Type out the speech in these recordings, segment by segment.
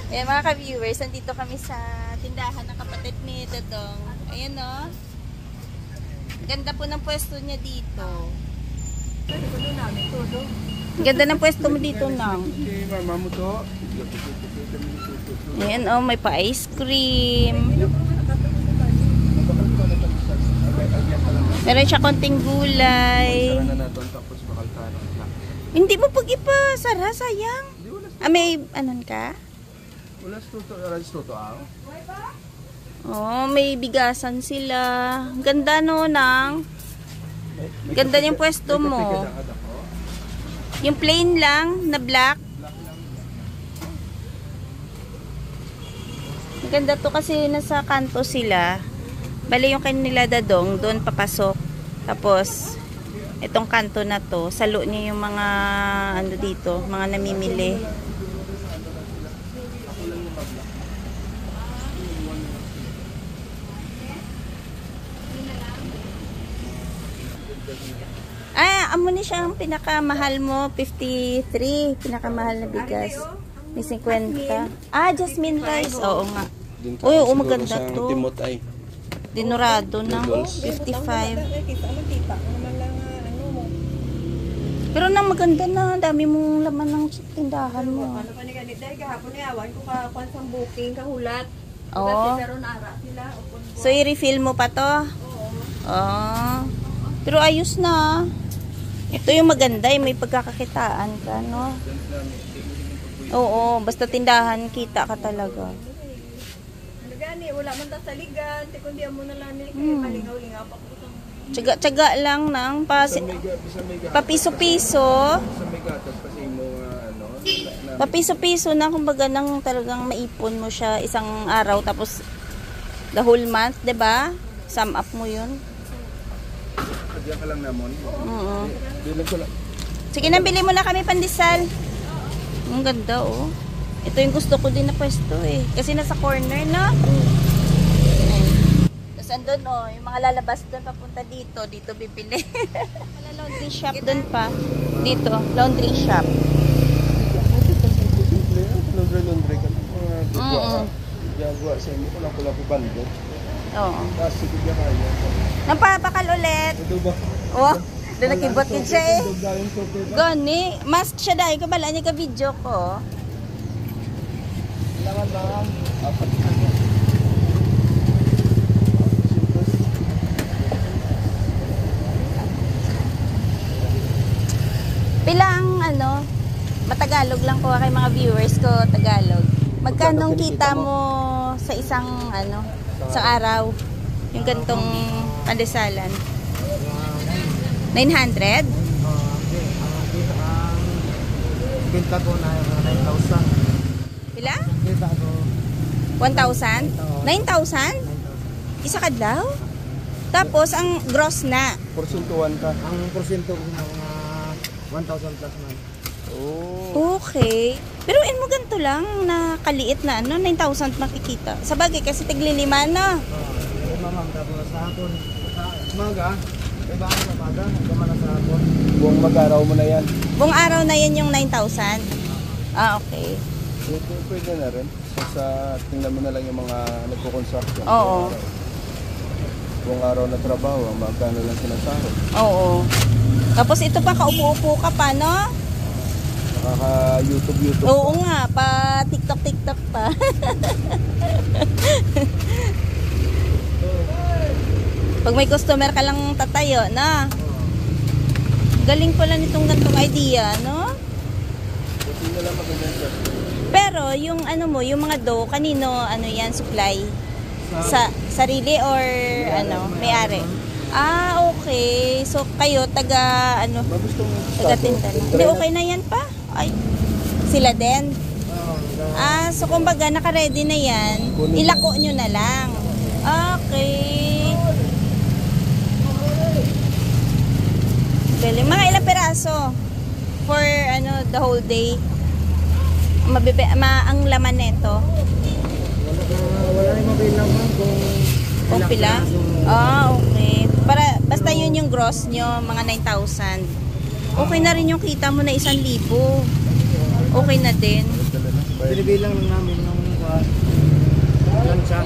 Eh mga ka-viewers, nandito kami sa tindahan ng kapatid ni Dodong. Ayan o. Ganda po ng pwesto niya dito. Ganda ng pwesto mo dito, Nang. Ayan o, may pa-ice cream. Meron siya konting gulay. Hindi mo pag-ipasara, sayang. May anon ka? Oh, may bigasan sila. Ganda no, Nang. Ganda yung pwesto mo. Yung plain lang na black. Ganda to kasi nasa kanto sila. Bali yung kanila Dadong, doon papasok. Tapos, itong kanto na to, salo niya yung mga, ano dito, mga namimili. Amo ni siya ang pinakamahal mo, 53. Pinakamahal na bigas. May 50. Jasmine rice. Oo nga. Uy, maganda to. Dinurado ng 55. Pero nang maganda na, dami mong laman ng tindahan mo. Ano pa ni ganit dahil gahapon ni awan ko ka sang booking kahulat. Oo. Pero naara sila. So i-refill mo pa to? Oo. Pero ayos na. Ito yung maganda, may pagkakakitaan ka, no? Oo, basta tindahan, kita ka talaga. Gani, wala man ta saligan, kundi amo na lang ni kay malingaw-lingaw pa ko. Tsaga-tsaga lang nang papiso-piso. Papiso-piso na kumbaga nang talagang maipon mo siya isang araw tapos the whole month, 'di ba? Sum up mo 'yun. Diyan ka lang namon. Sige na, bili mo na kami pandesal. Ang ganda oh. Ito yung gusto ko din na pwesto eh. Kasi nasa corner na. Tapos andun oh, yung mga lalabas doon papunta dito. Dito bibili. Wala laundry shop doon pa. Dito, laundry shop. Laundry ka na. Gagawa sa inyo ko lang pula po bando. Oo. Tapos sige kaya. Napapakal ulit. Ito ba? Oh, doon nakibot yun siya eh. Gani, mask siya dahil kabala niya ka video ko. Laman lang. Apat. Pilang ano, matagalog lang ko kay mga viewers ko, Tagalog. Magkano kita mo sa isang ano, sa araw? Yung gantong pandesalan. 900? Binta ko na 9,000. Pila? Binta ko 1,000? 9,000? Isa kadlaw? Tapos ang gross na. Porsentuhan ka. Ang porsyento ko na 1,000 plus man. Oh. Okay. Pero mo ganito lang na kaliit na ano, 9,000 makikita. Sa bagay kasi tiglilima na. Mamam, tapos sa hapon. Sa umaga, iba ang umaga, hanggang na sa hapon. Buong mag-araw mo na yan. Buong araw na yan yung 9,000? Okay. Pwede na rin. So, tingnan mo na lang yung mga nagko-construction. Oo. Buong araw na trabaho, magkano lang sinasahod. Oo. Tapos ito pa, kaupo-upo ka pa, no? Nakaka-YouTube. Oo nga, pa TikTok pa. Pag may customer ka lang tatayo, na. Galing pala nitong gantong idea, no? Kasi na lang magandang. Pero yung ano mo, yung mga dough, kanino ano yan, supply? Sa sarili or ano, may-ari? Okay. So kayo taga ano? Taga tinda. Hindi okay na yan pa? Ay. Sila din. So kumbaga naka-ready na yan. Ilako nyo na lang. Okay. Galing. Mga ilang peraso for ano the whole day? Ang laman nito. Wala rin mabilang Kung pila? Okay. Para basta yun yung gross nyo, mga 9,000. Okay na rin yung kita mo na 1,000. Okay na din. Binibilang lang namin yung plancha.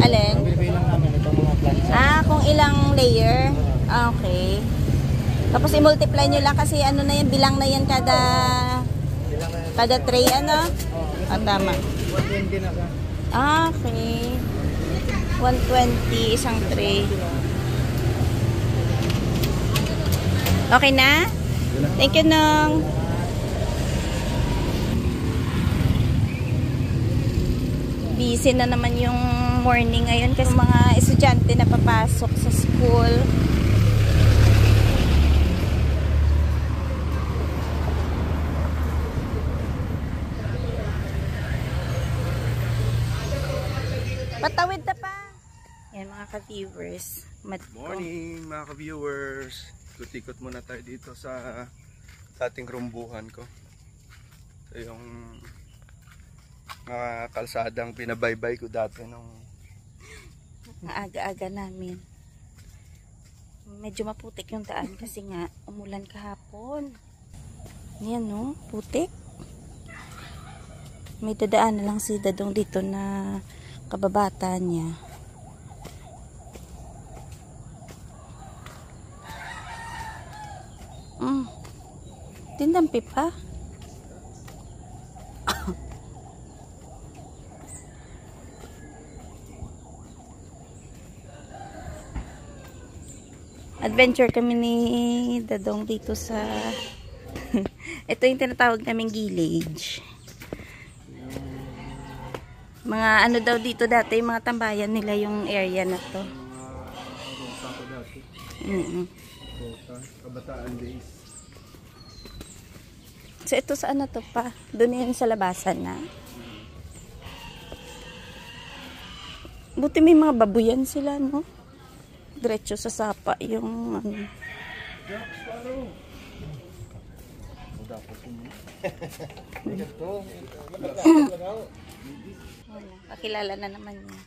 Alin? Binibilang namin itong mga plancha. Ah, kung ilang layer? Ah, okay. Tapos i-multiply nyo lang kasi ano na yan, bilang na yan kada tray, ano? Ah, tama. 120 na ka. Ah, okay. 120 isang tray. Okay na? Thank you, Nong. Busy na naman yung morning ngayon kasi mga estudyante na papasok sa school. Patawid na pa. Yan mga ka-viewers. Morning mga ka-viewers. Ikot-ikot muna tayo dito sa ating rumbuhan ko. Ito yung mga kalsadang pinabaybay ko dati nung aga-aga namin. Medyo maputik yung daan kasi nga umulan kahapon. Yan no, putik. May dadaan na lang si Dadong dito na kababata niya. Tindampi pa. Adventure kami ni Dadong dito sa ito yung tinatawag naming village. Mga ano daw dito dati, yung mga tambayan nila yung area na to. Kabataan days. So ito saan na to pa? Doon yun sa labasan na. Buti may mga babuyan sila, no? Diretso sa sapa yung ano. Pakilala na naman niya.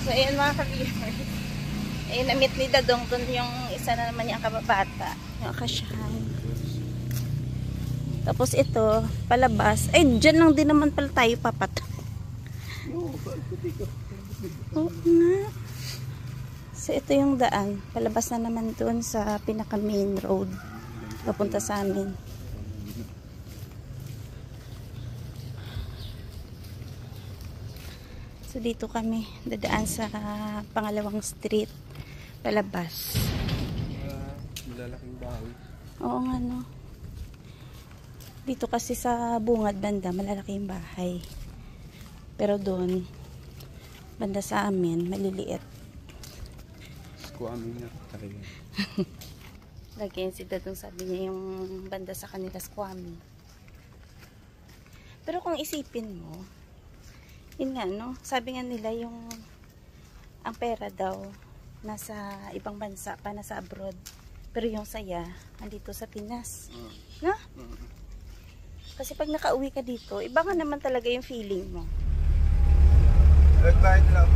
So ayan mga ka-viewers. Ayun, na-meet ni Dadong dun yung isa na naman niyang kababata. Yung akasyahan. Tapos ito, palabas. Ay, dyan lang din naman pala tayo papat. Oo nga. So ito yung daan. Palabas na naman dun sa pinaka main road. Papunta sa amin. So dito kami dadaan sa pangalawang street. Palabas. Malalaking bahay. Oo nga no. Dito kasi sa bungad banda malalaki yung bahay. Pero doon banda sa amin maliliit. Squammy nga tayo. Lagi si Dadong sabi niya yung banda sa kanila squammy. Pero kung isipin mo, yun nga no, sabi nga nila yung ang pera daw nasa ibang bansa pa, nasa abroad. Pero yung saya andito sa Pinas. No? Kasi pag nakauwi ka dito, iba nga naman talaga yung feeling mo. Red light lang.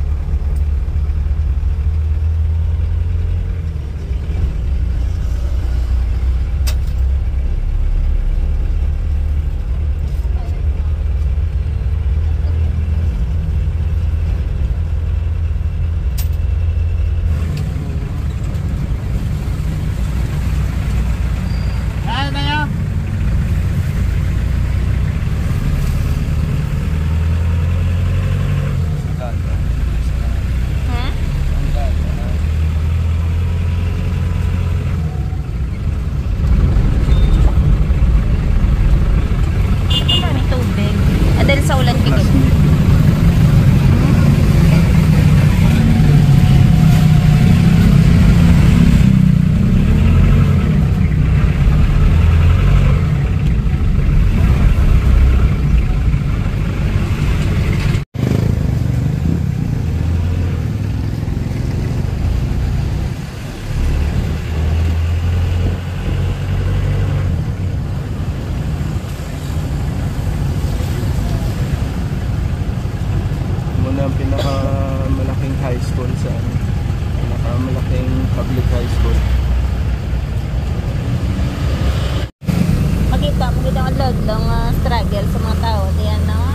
makita mo gid ang adlaw nga struggle sa mga tao diyan no.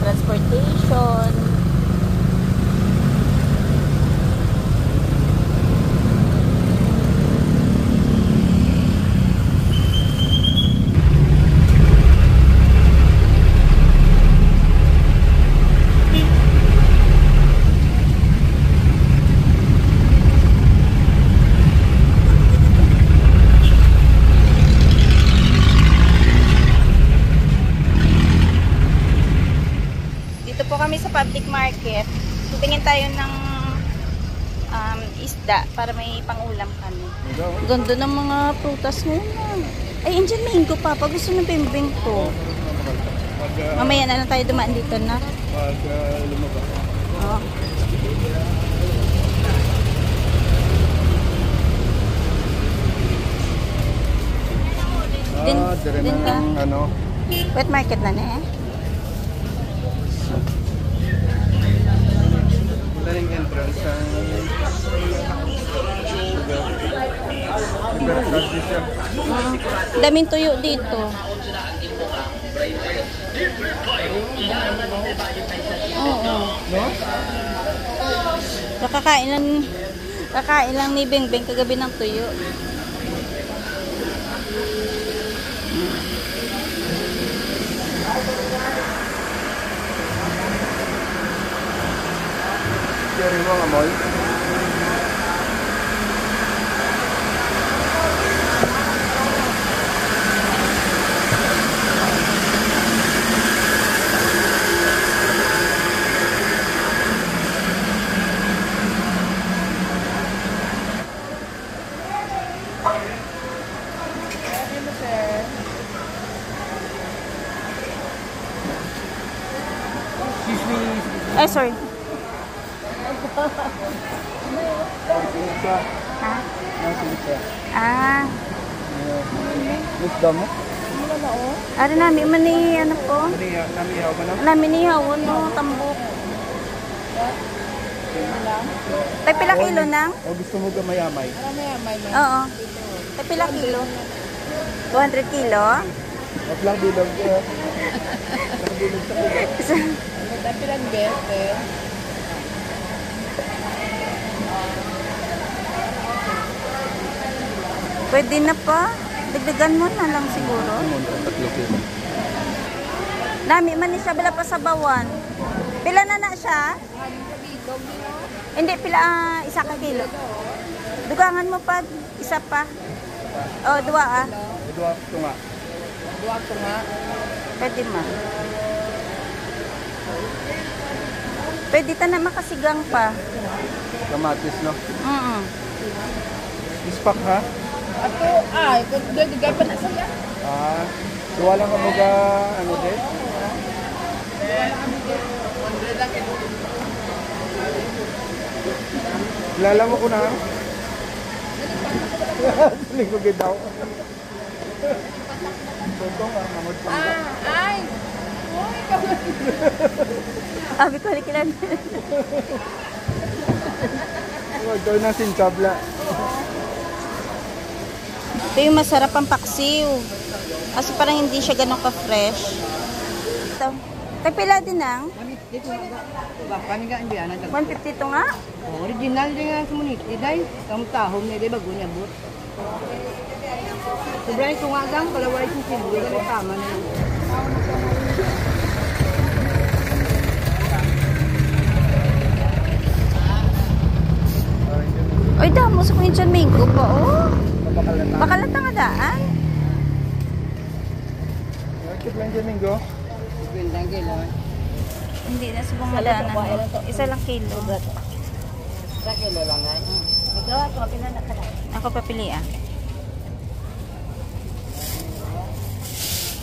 Transportation. Kami sa public market. Tingin tayo ng isda para may pangulam kami. Ganda ng mga prutas ngayon. Ay, Indian mango pa. Pag gusto ng bimbing ko. Mamaya na lang tayo dumaan dito na. Pag lumabas. Oh. Din ka? Ano? Wet market na eh. Daling entrance ang Daming tuyo dito. Oo. no? Kakain lang ni Bengbeng kagabi ng tuyo. Cherry mo nga mall. Excuse me. Ay, sorry. Sinisa. Ha? Sinisa. Ah. Isda mo? Ari namin man ni ano po? Namihaw ka na? Namin ni hawon no tambok. Tay pila kilo nang? O gusto mo gamayamay? Oo. Tay pila kilo? 200 kilo? At lang bilog. Nakabilog sa bilog. Dapilang bete. Pwede na pa. Dagdagan mo na lang siguro. Dami man ni siya bila pa sa bawan. Pila na siya? Hindi, pila isa ka kilo. Dugangan mo pa isa pa. O, dua Dua ito nga. Pwede ma. Pwede ta na makasigang pa. Kamatis, no? Ispak, ha? Ato, ay, gagay pa na saya. Ah, duwa lang mo ga, ano din? Kilala mo ko na? Lingkod daw. Totoo nga, mamod pa. Ay! Uy, Abi ko rin kilala. Huwag daw na sinsabla. Ito yung masarap ang paksiw. Kasi parang hindi siya ganun ka-fresh. Ito. Tagpila din ang? dito ba? Paniga ang biyanan. 150 ito nga? Original din nga sa muniti. Dahil, kamutahom na di bago niya but. Sobrang ito nga gang, kalaway yung silbo. Ganun tama na yun. Oy, damo sa Queen Chan Mango pa, oh. Mabakalata. Bakalata nga daan. Bakit lang dyan, Mingo? Gandang kilo. Hindi na sa bumadaanan. Isa lang kilo. Sa kilo lang nga. Ikaw ako, pinanak ka na. Ako papili ah.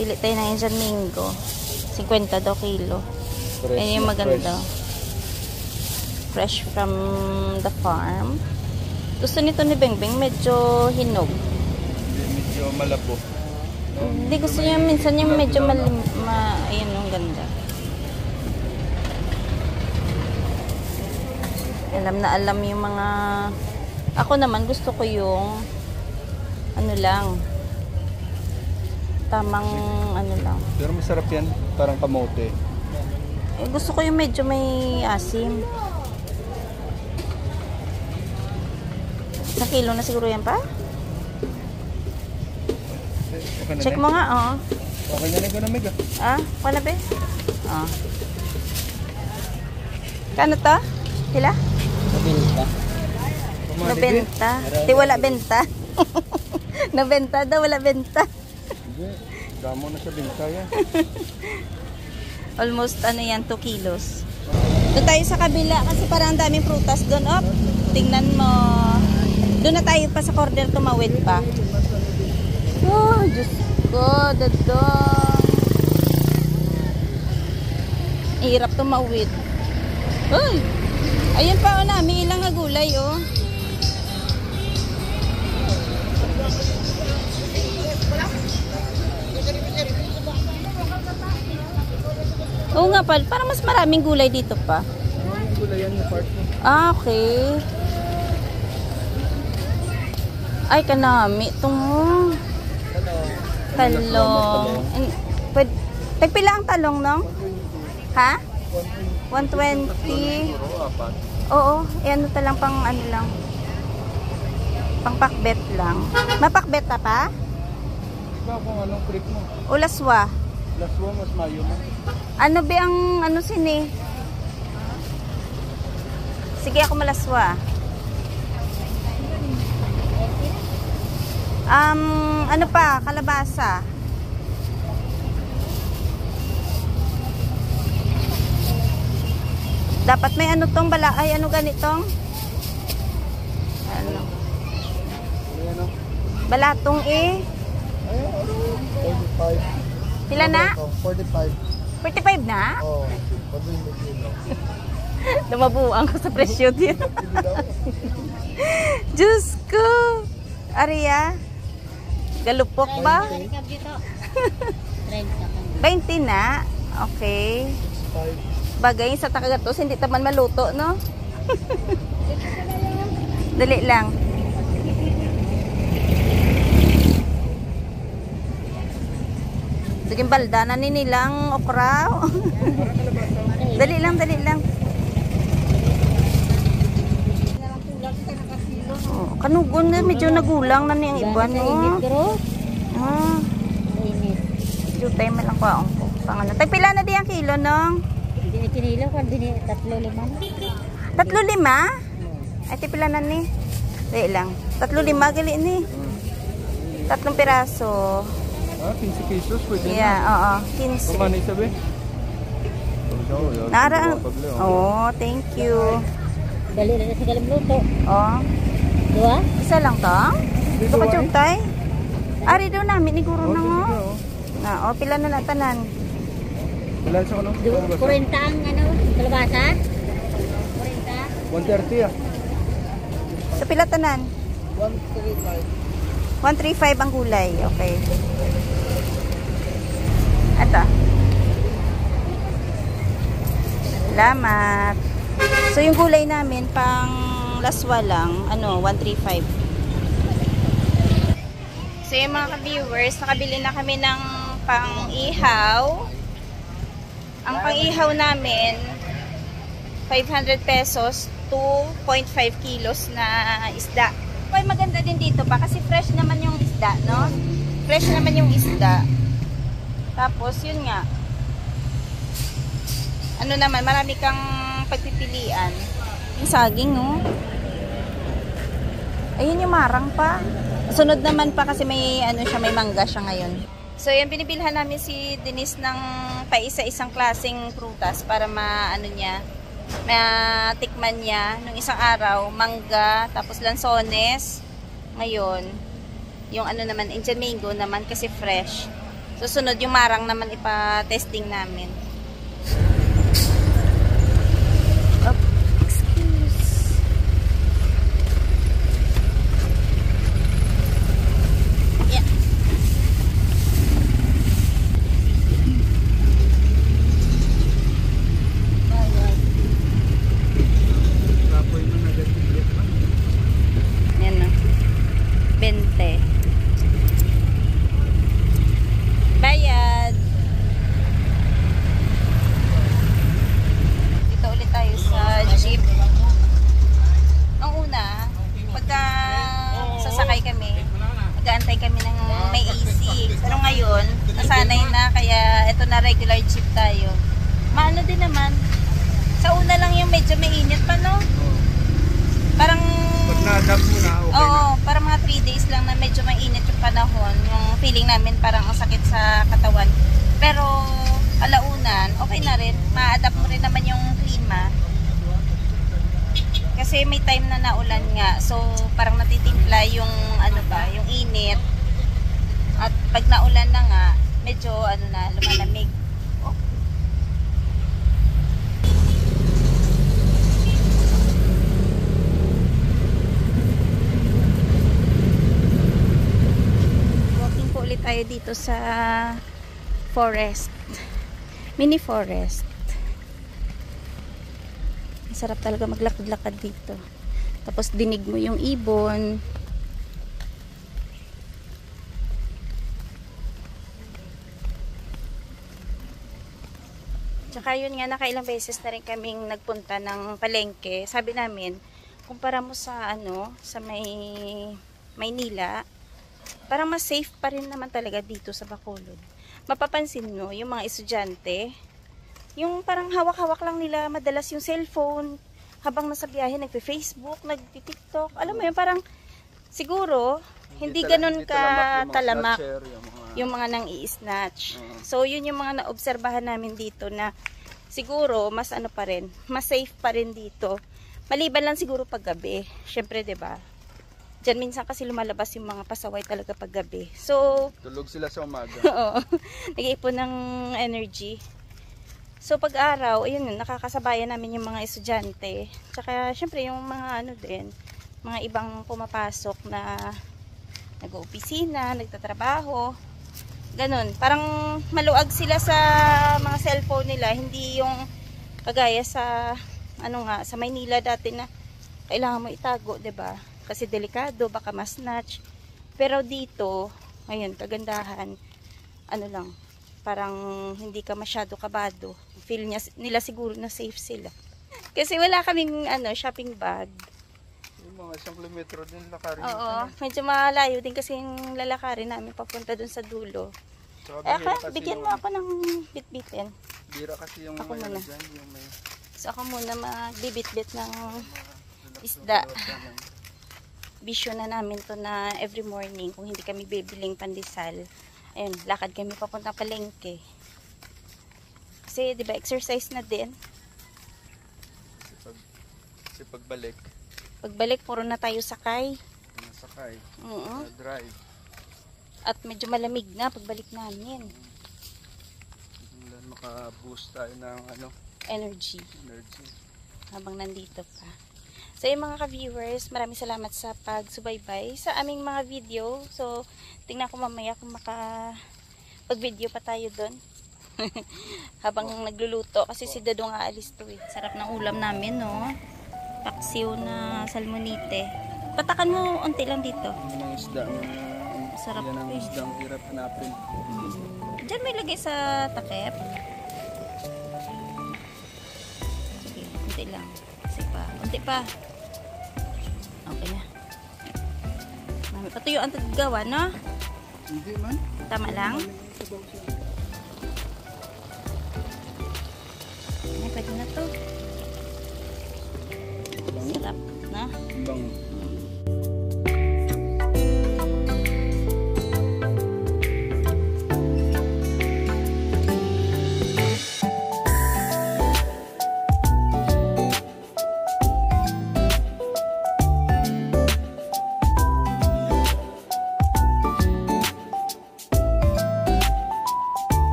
Pili tayo ng Indian Mango. 50 daw kilo. Yan yung maganda. Fresh from the farm. Gusto nito ni Bengbeng medyo hinog. Medyo malabo. Hindi gusto niya minsan yung medyo ayun yung ganda. Alam na alam yung mga ako naman gusto ko yung ano lang Tamang ano lang. Pero masarap yan, parang kamote. Eh, gusto ko yung medyo may asim. Isang kilo na siguro yan pa? Okay na, Check Meg? mo nga, oh. Okay na ko na, Meg. Ah, wala ba? Ah. Kano to? Sila? Nabenta. Di wala benta. Nabenta daw, wala benta. Hindi, damo na sa binta yan. Almost ano yan, 2 kilos. Doon tayo sa kabila kasi parang ang daming prutas doon. Oh, tingnan mo. Doon na tayo pa sa corner, tumawid pa. Oh, Diyos ko, dadong. Hirap tumawid. Uy! Ayun pa, oh, may ilang nga gulay, oh. Oo nga pala, parang mas maraming gulay dito pa. Ang gulay yan yung part mo. Ah, okay. Ay, kanami. Itong talong. Tagpila ang talong, no? Ha? 120. Oo, eh, ano talang pang ano lang. Pang pakbet lang. Mapakbet na pa? Ikaw kung anong trip mo. Ulaswa. Laswa, mas mayo mo. Ano ba ang ano sini? Sige ako malaswa. Ano pa? Kalabasa. Dapat may ano tong bala. Ay, ano ganitong? Ano? Ayan o. Balatong eh. Ayan, 45. Sila na? 45. 45 na? Oo. Pwede yung kilo. Lumabuan ko sa presyo din. Diyos ko! Aria? Galupok ba? 20 na? Okay. 5. Bagay sa takagatos, hindi taman maluto, no? Dali lang. Sige, balda na ni nilang okra. Dali lang, dali lang. Oh, kanugon na, medyo nagulang na niyang iba, no? Ah. Medyo tayo man lang kwaong ko. Pangano. Tagpila na di ang kilo, no? Hindi kinilo kung hindi 3-5. 3-5? Ay, tipila na ni. Dali lang. 3-5 gali ni. 3 piraso. Ah, 15 pesos pwede Yeah, na. oo. 15. Kumanay sabi? Nara. Oh, thank you. Dali na sa galang luto. Oh. Dua? Isa lang to? Ito ka chutay? Ari daw namin ni guro na nga. Oh. Na, oh, pila na natanan. Ilan sa ano? 40 ang ano, kalabasa? 130 ah. Sa pila tanan? 135. 135 ang gulay. Okay. Ito. Salamat. So, yung gulay namin, pang laswa lang, ano, 135. So, yung mga ka-viewers, nakabili na kami ng pang-ihaw. Ang pang-ihaw namin, 500 pesos, 2.5 kilos na isda. Ay, maganda din dito pa kasi fresh naman yung isda, no? Fresh naman yung isda. Tapos, yun nga. Ano naman, marami kang pagpipilian. Yung saging, no? Ayun yung marang pa. Sunod naman pa kasi may, ano siya, may mangga siya ngayon. So, yan, binibilhan namin si Denise ng paisa-isang klaseng prutas para maano niya, matikman niya nung isang araw, mangga, tapos lansones. Ngayon, yung ano naman, Indian mango naman kasi fresh. Susunod yung marang naman ipa-testing namin. Oh, excuse. Yeah. Yan na. 20. na regular jeep tayo. Maano din naman. Sa una lang yung medyo mainit pa, no? Parang... Pag na-adapt mo na, okay Oo, na. parang mga 3 days lang na medyo mainit yung panahon. Yung feeling namin parang ang sakit sa katawan. Pero alaunan, okay na rin. Ma-adapt mo rin naman yung klima. Kasi may time na naulan nga. So, parang natitimpla yung ano ba, yung init. At pag naulan na nga, medyo ano na, lumalamig. Walking po ulit tayo dito sa forest. Mini forest. Sarap talaga maglakad-lakad dito. Tapos dinig mo yung ibon. Tsaka yun nga, nakailang beses na rin kaming nagpunta ng palengke. Sabi namin, kumpara mo sa ano, sa Maynila, parang mas safe pa rin naman talaga dito sa Bacolod. Mapapansin mo, yung mga estudyante, yung parang hawak-hawak lang nila madalas yung cellphone habang nasa biyahe, nagpe-Facebook, nagpi-TikTok. Alam mo yun, parang siguro hindi ganun ka talamak yung mga nang i-snatch. So yun yung mga naobserbahan namin dito na siguro mas ano pa rin, mas safe pa rin dito. Maliban lang siguro pag gabi. Syempre, 'di ba? Diyan minsan kasi lumalabas yung mga pasaway talaga pag gabi. So Tulog sila sa umaga. oo. Nag-iipon ng energy. So pag-araw, ayun yun, nakakasabayan namin yung mga estudyante. Tsaka syempre yung mga ano din, mga ibang pumapasok na nag-opisina, nagtatrabaho. Ganun. Parang maluag sila sa mga cellphone nila, hindi yung kagaya sa ano nga, sa Maynila dati na kailangan mo itago, 'di ba? Kasi delikado, baka ma-snatch. Pero dito, ayun, kagandahan, ano lang, parang hindi ka masyado kabado. Feel nila siguro na safe sila. Kasi wala kaming ano, shopping bag. Yung mga 1 kilometro din lakarin. Oo, medyo malayo din kasi yung lalakarin namin papunta dun sa dulo. Bigyan mo ako ng bit-bitin. Bira kasi yung Ako may muna. dyan, yung may So ako muna magbibit-bit ng isda. Bisyo na namin to na every morning kung hindi kami bibiling pandesal. Ayun, lakad kami papunta palengke. Kasi 'di ba exercise na din. kasi pagbalik, Pagbalik puro na tayo sakay. nasakay, Oo. drive. At medyo malamig na pagbalik namin. Maka-boost tayo ng ano, Energy energy. habang nandito pa. So yung mga ka-viewers, maraming salamat sa pagsubaybay sa aming mga video. So tingnan ko mamaya kung pag-video pa tayo doon. Habang nagluluto kasi si Dado nga alis to eh. Sarap ng ulam namin, no? Paksiw na salmonite. Patakan mo unti lang dito. Yung mga isda na Sarap yan ang eh. isdang hirap hanapin. Diyan may lagay sa takip. Sige, unti lang. Kasi pa. Unti pa. Okay na. Mami, patuyo ang tagawa, no? Hindi man. Tama lang. Ay, pwede na to. Sarap na. Bang